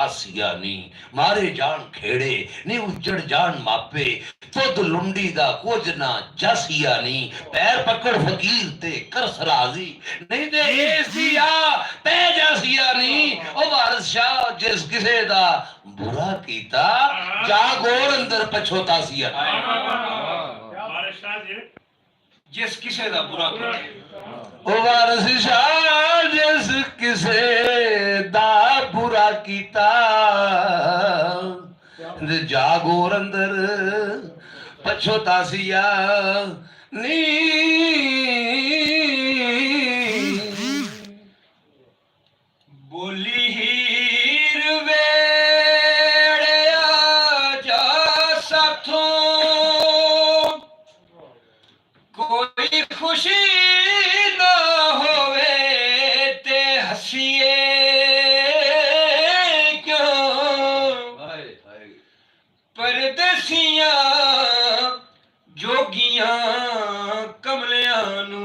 आसिया नी मारे जान खेड़े नी उजड़ जान मापे तुद लुंडी दा कुछ ना जसिया नी पैर पकड़ फकीर ते कर सराजी नहीं ते एसिया पै जसिया नी ओ वारिस शाह जिस किसे दा बुरा कीता जागोर अंदर पछोतासिया वारिस शाह जी जिस किसे दा बुरा कीता ओ वारिस शाह जिस किसे दा बुरा कीता जागोर अंदर पछोतासिया नी बोली हीर वेड़िया जा साथों कोई खुशी ना होवे ते हसीए परदेसियां जोगियां कमलियां नू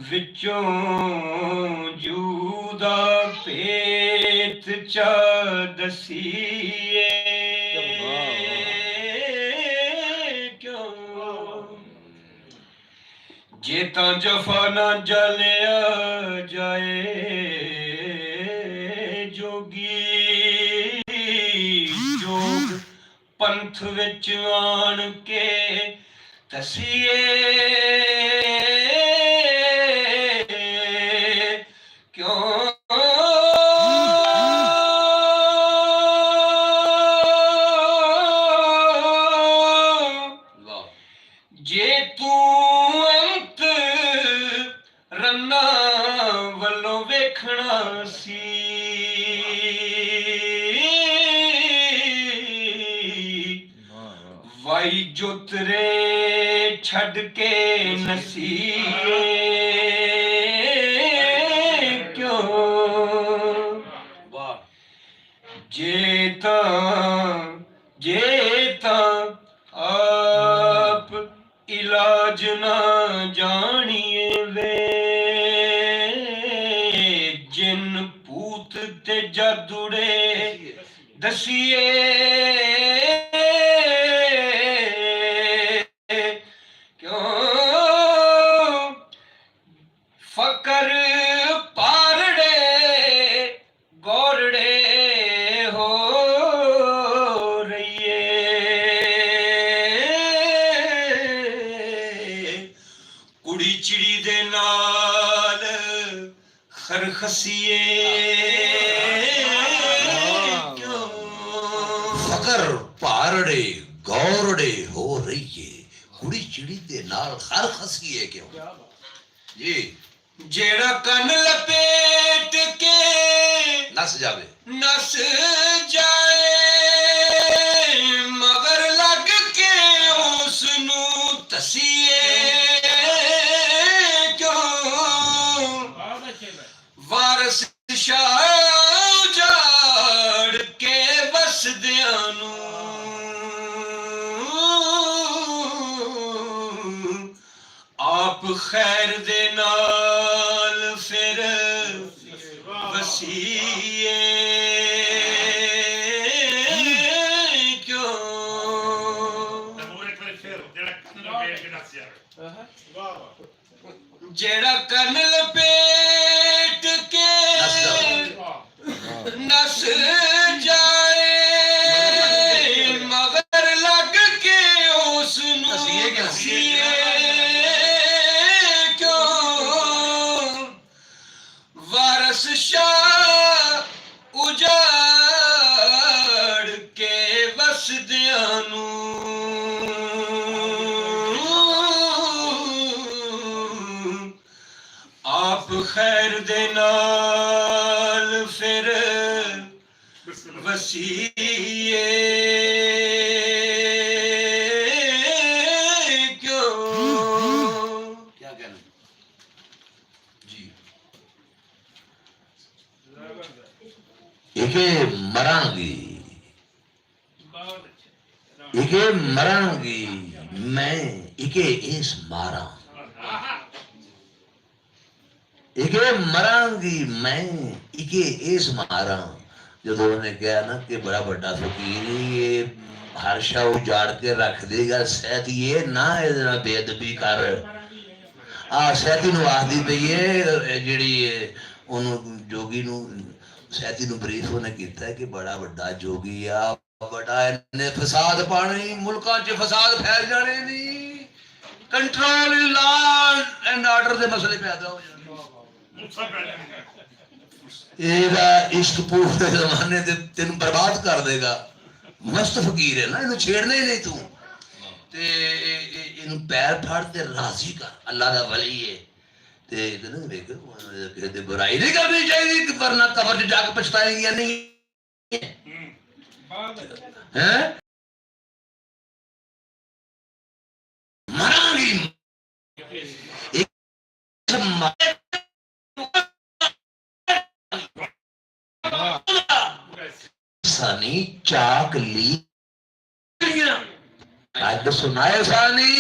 विचों जूदा पेट चा दसीए क्यों जे तां जफा ना जलिया जाए जोग पंथ विच आन के दसीए क्यों जे तू अंत रन्ना वल्लों वेखना सी वाई जोतरे छड़ के नसीए क्यों जेता आप इलाज ना जानिए वे जिन पूत ते जादूड़े दसिए फकर पारड़े गौरड़े हो रहिए कुड़ी चिड़ी दे नाल खरखसीए फकर पारड़े गौरड़े हो रही है कुड़ी चिड़ी दे नाल हर खसी है क्यों जी जेड़ा कन लपेट के नस जाए मगर लग के उसनू तसीए क्यों वारिस शाह जाड़ के बसदियां नू आप खैर दे नाल फिर वसीए क्यों जेड़ा कन लपेट के नस जाए मगर लग के उसनू हसीए वारिस शाह उजाड़ के वसदियां नू आप खैर दे नाल फिर वसीए क्यों क्या कहना जी इके मरांगी इके मरांगी मैं इके इस मारा इके मरांगी मैं इके इस मारा ਜਦੋਂ ਉਹਨੇ ਕਿਹਾ ਨਾ ਕਿ ਬੜਾ ਵੱਡਾ ਫਕੀਰ ਇਹ ਹਰ ਸ਼ਾ ਉਜਾੜ ਕੇ ਰੱਖ ਦੇਗਾ ਸਹਿਤੀਏ ਨਾ ਇਹਦੇ ਨਾਲ ਬੇਅਦਬੀ ਕਰ ਆ ਸਹਿਤੀ ਨੂੰ ਆਖਦੀ ਪਈ ਏ ਜਿਹੜੀ ਉਹਨੂੰ ਜੋਗੀ ਨੂੰ ਸਹਿਤੀ ਨੂੰ ਬਰੀਫ ਉਹਨੇ ਕੀਤਾ ਕਿ ਬੜਾ ਵੱਡਾ ਜੋਗੀ ਆ ਬੜਾ ਇਹਨੇ ਫਸਾਦ ਪਾਣੇ ਮੁਲਕਾਂ 'ਚ ਫਸਾਦ ਫੈਲ ਜਾਣੇ ਨਹੀਂ ਕੰਟਰੋਲ ਲਾ ਐਂਡ ਆਰਡਰ ਦੇ ਮਸਲੇ ਪੈਦਾ ਹੋ ਜਾਣਗੇ ਇਹਦਾ ਇਸ਼ਕ ਪੂਰੇ ਜ਼ਮਾਨੇ ਤੇ ਤੈਨੂੰ ਬਰਬਾਦ ਕਰ ਦੇਗਾ ਮਸਤ ਫਕੀਰ ਹੈ ਨਾ ਇਹਨੂੰ ਛੇੜਨਾ ਹੀ ਨਹੀਂ ਤੂੰ ਤੇ ਇਹਨੂੰ ਪੈਰ ਫੜ ਤੇ ਰਾਜ਼ੀ ਕਰ ਅੱਲਾ ਦਾ ਵਲੀ ਹੈ ਤੇ ਇਹਨੂੰ ਵੇਖ ਕਿਸੇ ਦੀ ਬੁਰਾਈ ਨਹੀਂ ਕਰਨੀ ਚਾਹੀਦੀ ਕਿ ਵਰਨਾ ਕਬਰ 'ਚ ਜਾ ਕੇ ਪਛਤਾਏਂਗੇ ਨਹੀਂ ਹੈ ਮਰਾਂਗੀ सानी चाक ली अज सुनाए सानी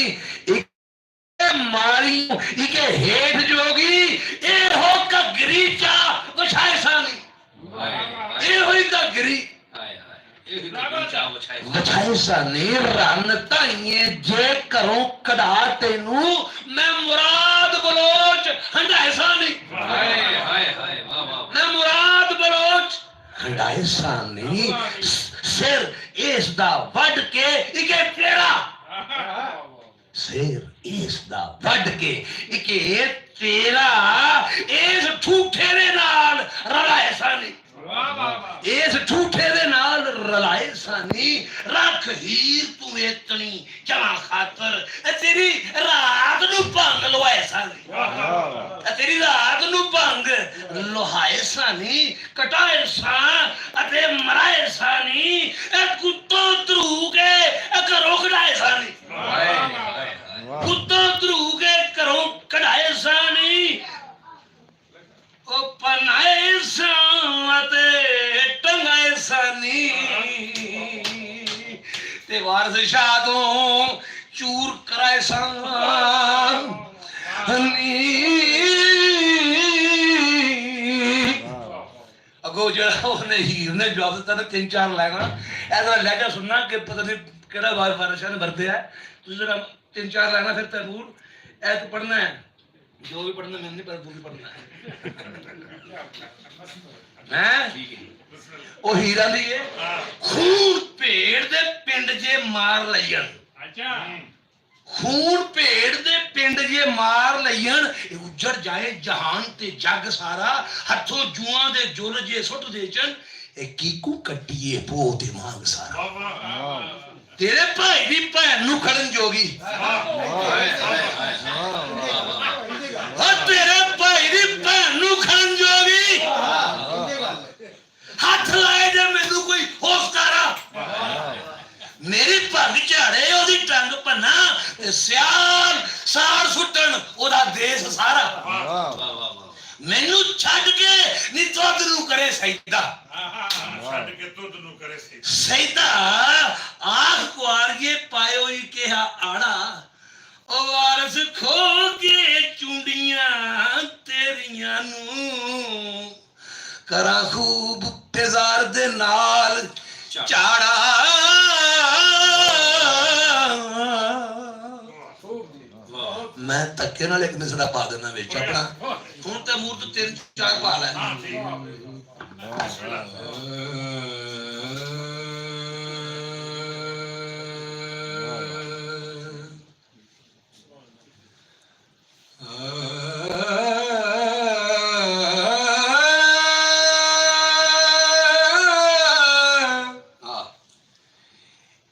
मारी इके हेठ जोगी ए हो घगरी चा वछाए सानी ए होई घगरी वछाए सानी रन ताइए जे घरों कढ़ा तेनू मैं मुराद बलोच हंडाए सानी मैं मुराद बलोच हंडाए सानी सिर इस दा वड के इके तेरा सिर इस दा वड के इके तेरा इस ठूठे दे नाल रलाए सानी इस ठूठे दे नाल रलाए सानी रख हीर तू इतनी जमा खातर तेरी रात नू भंग लवाए सानी तेरी रात नू भंग लोहाए सानी कटाए सा अते मराए सानी कुत्तो धरू के घरों कढ़ाए सानी कुत्तो धरू के घरों कढ़ाए सानी ओ पनाए साते टंगाए सानी ते वारस शाह तो चूर कराए सानी अगो जरा उन्हें हीर ने जवाब दिता ना 3-4 लाइना ऐसा लहजा सुनना कि पता नहीं केड़ा वारस शाह ने बरते है तुझे जरा 3-4 लाइना फिर तैमूर ऐ तो पढ़ना है जो भी पढ़ना मैंने नहीं पढ़ा तू भी पढ़ना है ਉਹ ਹੀਰਾ ਦੀ ਏ ਖੂਨ ਭੇੜ ਦੇ ਪਿੰਡ ਜੇ ਮਾਰ ਲਈਣ ਅੱਛਾ ਖੂਨ ਭੇੜ ਦੇ ਪਿੰਡ ਜੇ ਮਾਰ ਲਈਣ ਇਹ ਉੱਜੜ ਜਾਏ ਜਹਾਨ ਤੇ ਜੱਗ ਸਾਰਾ ਹੱਥੋਂ ਜੂਆਂ ਦੇ ਜੁਲ ਜੇ ਸੁੱਟ ਦੇ ਚਣ ਇਹ ਕੀਕੂ ਕੱਟੀਏ ਪੋ ਤੇ ਮੰਗ ਸਾਰਾ ਤੇਰੇ ਭਾਈ ਦੀ ਭੈਣ ਨੂੰ ਖੜਨ ਜੋਗੀ तेरे भाई दी भैन नू खड़न जोगी हाथ लाए जे मैनू कोई होशकारा मेरी भग झाड़े ओदी टंग भन्ना ते सियाल साड़ सुट्टन ओदा देश सारा मैनू छड्ड के नी दुध नू करे सैदा छड्ड के दुध नू करे सैदा आख कुआरिए पायो ही कहा आड़ा ओ वारस खो के चूड़ियां तेरियां नू करा खूब तेजार दे नाल चाड़ा मैं धक्के नाल एक मिसरा पा देना विच अपना हुण ते मूर्त 3-4 पा लै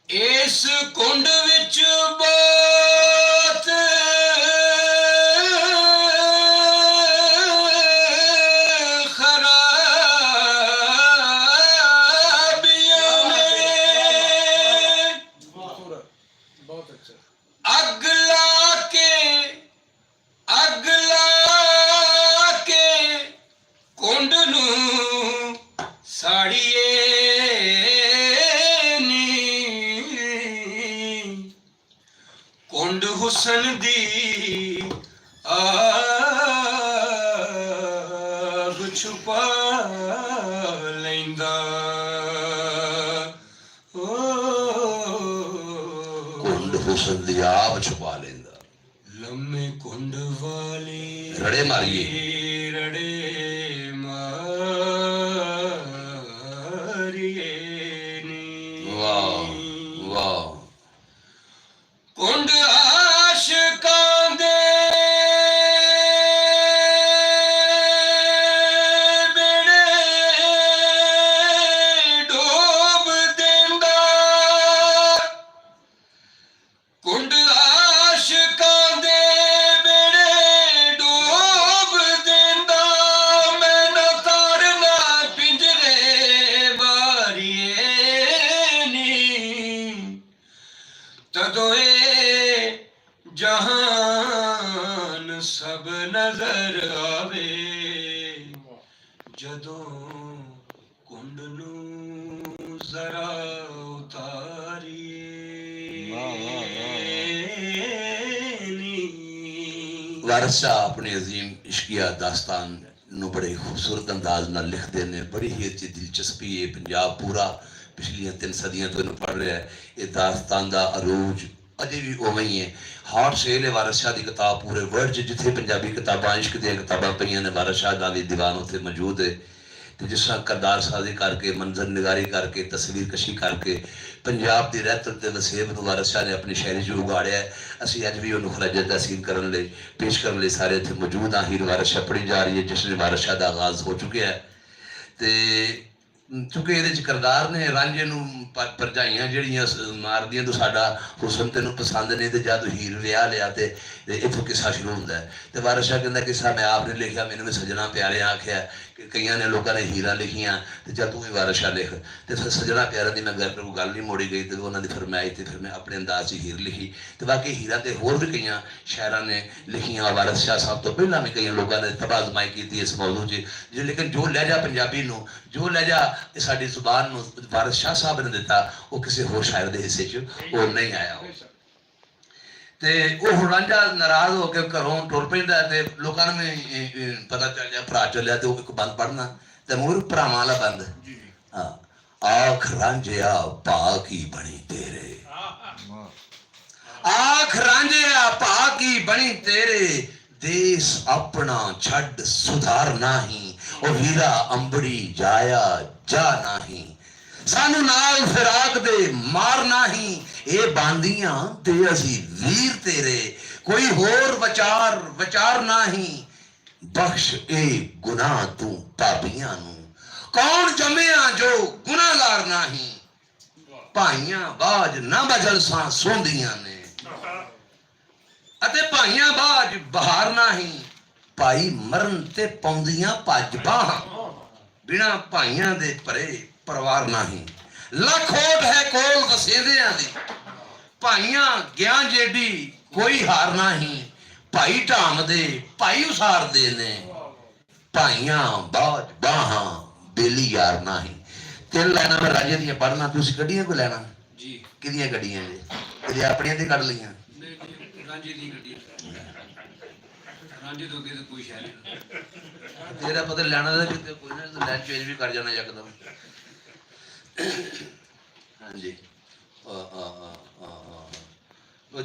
इस कुंड विच बहुत खरा छुपा लैंदा कुंड हुसन दी आप छुपा लेंदा लम्मे कुंड वाले रड़े मारिए रड़े मारिए नी वाह वाह कुंड आशिकां दे कुंड आशिकां दे बेड़े डूब देंदा मैं ना तारना पिंजरे मारिए नी तदों ए जहान सब नजर आवे जदों कुंड नूं जरा उतारिए वारिस शाह अपने अजीम इश्किया दास्तान ਨੂੰ बड़े खूबसूरत अंदाज ਨਾਲ ਲਿਖਦੇ ਨੇ बड़ी ही अच्छी दिलचस्पी है पंजाब पूरा पिछलियां 3 सदियां तो ਇਹਨੂੰ पढ़ रहा है ये दास्तान ਦਾ अरूज अजे भी उवें ही है हॉट सेल है वारिस शाह की किताब पूरे वर्ल्ड च जिथे पंजाबी किताबां इश्क दी किताबां पईयां ने वारिस शाह दा भी दीवान उत्थे मौजूद है तो जिस तरह करदार साजी करके मंजर निगारी करके तस्वीर कशी करके पंजाब की रहत ते वसेब नूं वारिस शाह ने अपनी शायरी च उगाड़िया असीं अज भी उन्होंने खरज तहसीन करने लई पेश करने लई सारे इत्थे मौजूद हाँ हीर वारिस शाह पढ़ी जा रही है जिसने वारिस शाह का आगाज हो चुका है तो चूंकि ये करदार ने रांझे नूं भरजाइयां जिहड़ियां मारदियां तो साडा हुसन तैनूं पसंद नहीं तो जद हीर विआह लिया तो इत्थों किस्सा शुरू होंदा है तो वारिस शाह कहंदा किस्सा मैं आपने लिखिया मैनूं भी सजना प्यारे आख्या कई ने लोगों ने हीरा लिखियां तो जब तू भी वारिस शाह लिख तो फिर सजना प्यारे की मैं गल नहीं मोड़ी गई तो उन्होंने फरमाई तो फिर मैं अपने अंदाज से हीर लिखी तो बाकी हीरा तो होर भी कई शायरां ने लिखियां वारिस शाह साहब तो पहला भी कई लोगों ने तबाह आजमाई की इस मौजू च लेकिन जो लहजा पंजाबी नूं जो लहजा साडी जुबान नूं वारिस शाह साहब ने दिता वो किसी होर शायर के हिस्से च वो नहीं आया ते वो रांझा नाराज होकर घरों टुर पैंदा ते लोकां नूं भी पता चल गया भरा चलिया तो एक बंद पढ़ना ते मूर भरावां वाला बंद हाँ आख रांझिया भा की बनी तेरे आख रांझिया भा की बनी तेरे देश अपना छड़ सुधारना ही ओ हीरा अंबड़ी जाया जा नाही सानू नाल फिराक दे मारना ही ए बांदियां ते असी वीर तेरे कोई होर विचार नाही बख्श ए गुनाह तू भाबियां नू कौन जमिया जो गुनाहगार नाही भाइयां बाज ना बजल सा सोंदियां ने अते भाइयां बाज बहार नाही भाई मरण ते पौंदियां भज बाहां बिना भाइयां दे परे परिवार नहीं लख ओट है कोल वसेदियां दी भाइयां ज्ञान जेडी कोई हार नहीं भाई ढाम दे भाई उसार दे ने भाइयां बाज बाहां बेली यार नहीं तिल लैना मैं राजे दियां पढ़ना तुसी गड्डियां को लैना जी किदियां गड्डियां जी तेरी अपनियां ते कढ लियां रांझे दी गड्डी रांझे तो अगे कोई शहर तेरा पता लैना दा भी कोई ना लैन चेंज भी कर जाना यकदम हाँ जी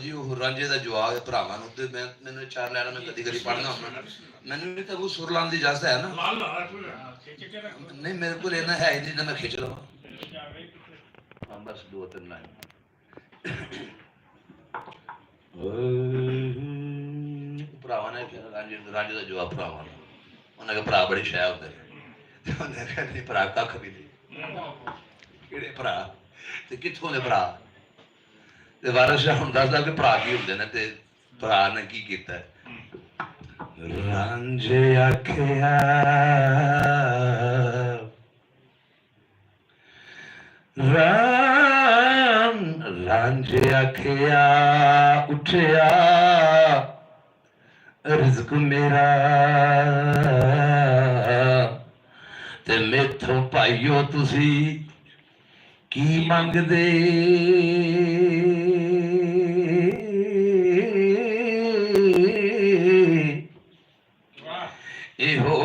जी वो रांझे का जवाब है भरावां नूं ते मैं मैनूं 4 लैना मैं कदी कदी पढ़ना हुंदा मैनूं भी तो वो सुर लाने की इजाजत है ना नहीं मेरे को लेना है नहीं ना मैं खिंच लवां हाँ बस 2-3 लाइन भरावां ने रांझे का जवाब भरावां नूं उन्हें कहा भरा बड़ी शै हुंदे ने उन्हें कहा नहीं भरा कख भी नहीं किहड़े भरा ते कित्थों दे भरा ते वारिस शाह हुण दसदा कि भरा की हुंदे ने ते भरा ने की कीता रांझे आखिया रांझे आखिया उठिया रिज़्क मेरा ते मेथों पाइयो तुसी की मंगदे एहो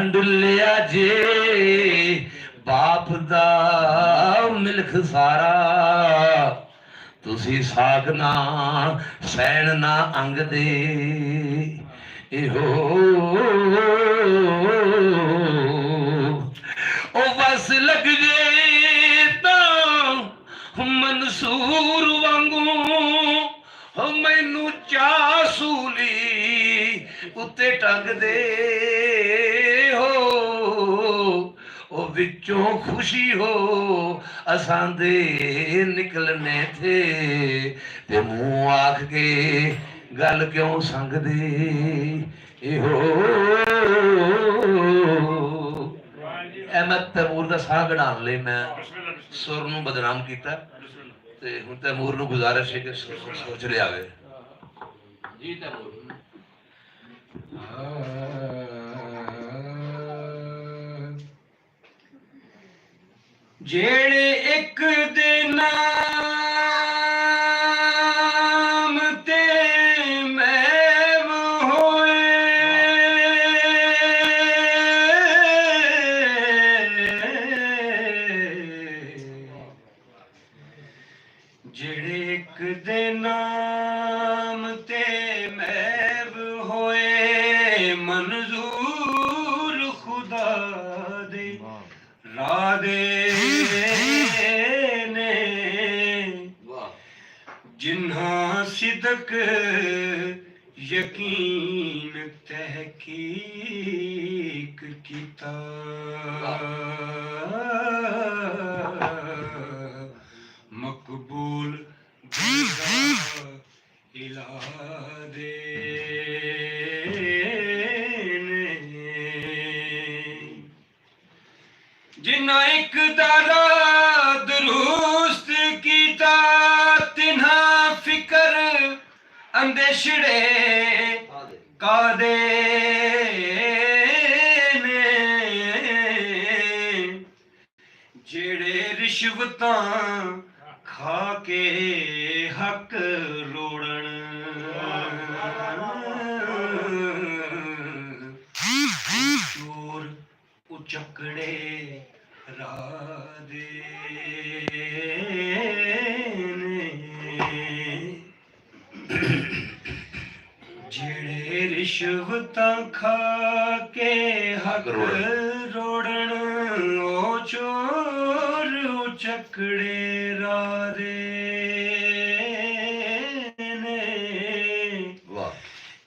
ਵੰਡ ਲਿਆ ਜੇ ਬਾਪ ਦਾ ਮਿਲਖ ਸਾਰਾ, ਤੁਸੀਂ ਸਾਖ ਨਾ ਸੈਣ ਨਾ ਅੰਗ ਦੇ ਇਹੋ ਉਹ ਬਸ ਲੱਗ ਜੇ ਤਾਂ ਮਨਸੂਰ ਵਾਂਗੂ ਮੈਨੂੰ ਚਾਹ ਸੂਲੀ ਉੱਤੇ ਟੰਗ ਦੇ ਹੋ ਉਹ ਵਿੱਚੋਂ ਖੁਸ਼ੀ ਹੋ ਅਸਾਂ ਦੇ ਨਿਕਲਨੇ ਤੇ ਮੂੰਹ ਆਖ ਕੇ ਗੱਲ ਕਿਉਂ ਸੰਗਦੇ ਇਹੋ ਅਹਿਮਦ ਤੈਮੂਰ ਦਾ ਸਾਹ ਕਢਾਉਣ ਲਈ ਮੈਂ ਸੁਰ ਨੂੰ ਬਦਨਾਮ ਕੀਤਾ ਤੇ ਹੁਣ ਤੈਮੂਰ ਨੂੰ ਗੁਜ਼ਾਰਿਸ਼ ਹੈ ਕਿ ਸੋਚ ਲਿਆਵੇ ਜੀ ਤੈਮੂਰ ਜਿਹੜੇ ਇੱਕ ਦੇ ਨਾਮ ਤੇ ਮਹਿਮ ਹੋਏ ਜਿਹੜੇ ਇੱਕ ਦੇ ਨਾਮ ਤੇ ਮਹਿਮ ਹੋਏ ਮਨਜ਼ੂਰ ਖੁਦਾ ਦੇ ਰਾਹ ਦੇ जिन्हा सिदक यकीन तहकीक कीता मकबूल इला दे जिन्ना एक दारा दुरुस्त कीता तिन्हा फिकर अंदेशड़े कादे ने जेड़े रिश्वतां खा के हक रोड़न चोर उचकड़े राधे जेड़े रिश्वतां खा के हक रोड़न ओ चोर उचकड़े राधे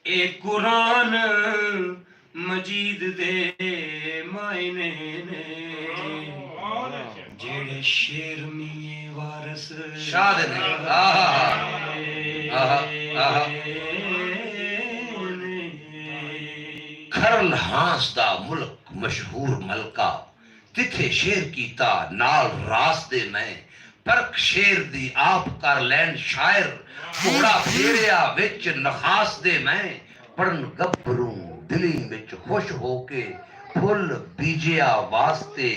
ए कुरान मजीद दे मायने ने जेड़े शेरमीए वारस शाद ने खरल हांस दा मुल्क मशहूर मलका तिथे शेर कीता नाल रास दे मैं परख शेर दी आप कर लैन शायर घोड़ा फेरिया विच नखास दे मैं पढ़न गभरू दिली विच खुश होके फुल बीजिया वास्ते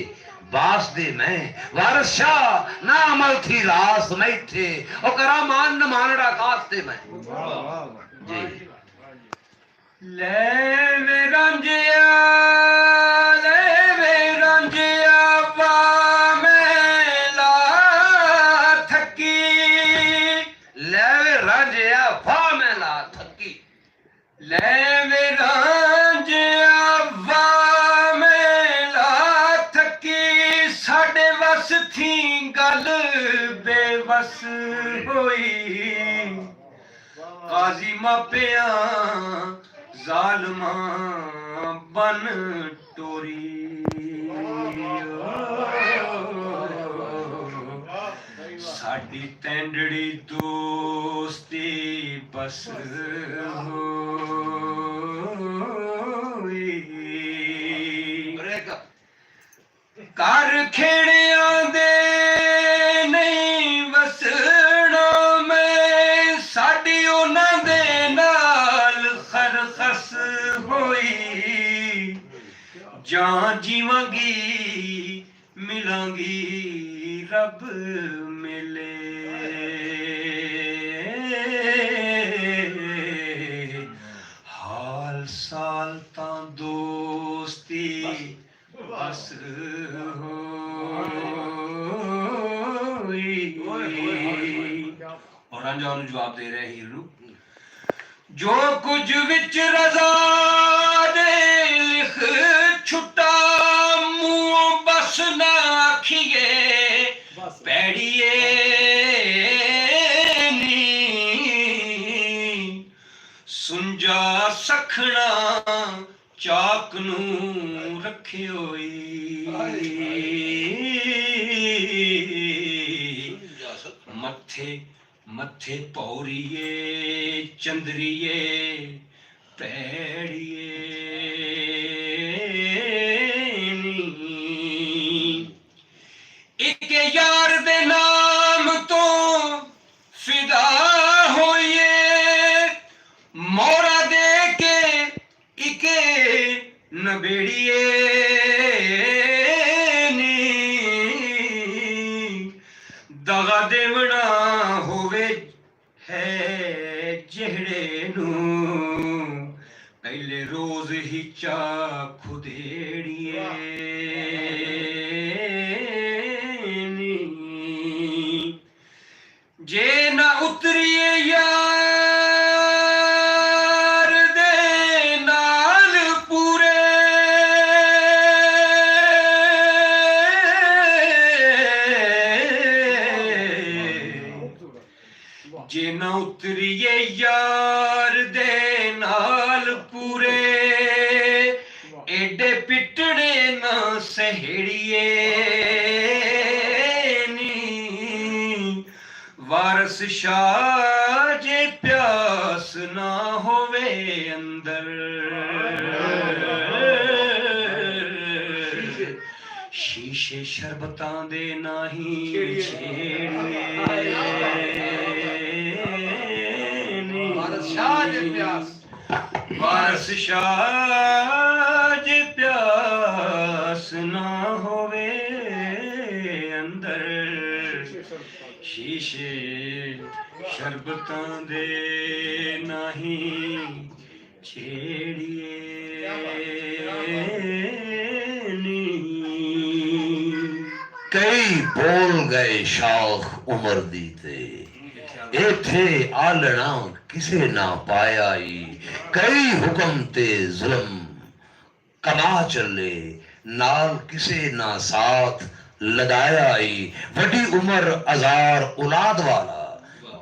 बास दे मैं वारस शाह ना अमल थी रास मैं थे ओ करा मान न मानड़ा कास्ते मैं जी ले वे रंजिया वा मेला थकी ले वे रंजिया वा मेला थकी ले वे रंजिया वा मेला थकी साडे वस थी गल बेवस होई काजी मापिया जालमा बन टोरी साडी तेंडड़ी दोस्ती बस होई कर खेड़िया दे नहीं वसना मैं साडी उन्हां दे नाल खरखस होई जां जीवांगी मिलांगी रब मिले हाल साल तां दोस्ती और रांझा ਉਹਨੂੰ ਜਵਾਬ ਦੇ ਰਿਹਾ ਹੀਰ ਨੂੰ ਜੋ ਕੁਝ ਵਿੱਚ ਰਜ਼ਾ ਦੇ ਲਿਖ ਛੁੱਟਾ ਮੂੰਹੋਂ ਬਸ ਨਾ ਆਖੀਏ ਪੈੜੀਏ ਨੀ ਸੁੰਜਾ ਸਖਣਾ ਚਾਕ ਨੂੰ ਰੱਖਿਓਈ मथे मथे पौरिए चंद्रिए पैड़िए एक यार दे नाम तो फिदा होइए मोरा दे के इके नबेड़िए दगा देवना होवे है जेड़े नू पहले रोज ही चा खुदेड़िए जे ना उतरिए यार दे नाल पूरे जे ना उतरिए यार दे नाल पूरे एडे पिटने ना सहेड़िए नी वारस शाह जे प्यास ना होवे अंदर शीशे शरबतां दे नाही छेड़िए वारस शाह जे प्यास ना होवे अंदर शीशे शरबतां दे नाही छेड़िए कई बोल गए शाख उमर दी ते इथे आलना किसे ना पाया कई हुक्म ते जुल्म कमा चले नाल किसे ना साथ लगाया वडी उमर अजार औलाद वाला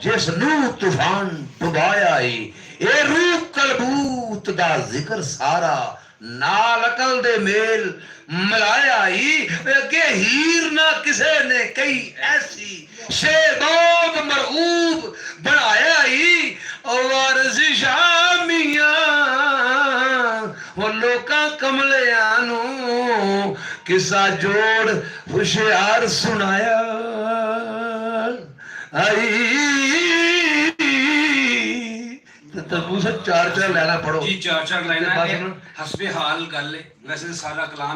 जिस नू तूफान डुबाया ए रूह कलबूत दा जिक्र सारा नाल अकल दे मेल मिलाया अगे हीर ना किसे ने कई ऐसी शेबाब मरऊब बनाया वारस शामियां वो लोका कमलियां नू किसा जोड़ होशियार सुनाया आई तबू से चार चार लाइना पढ़ो जी चार चार लाइना हसबे हाल गल है वैसे सारा कलाम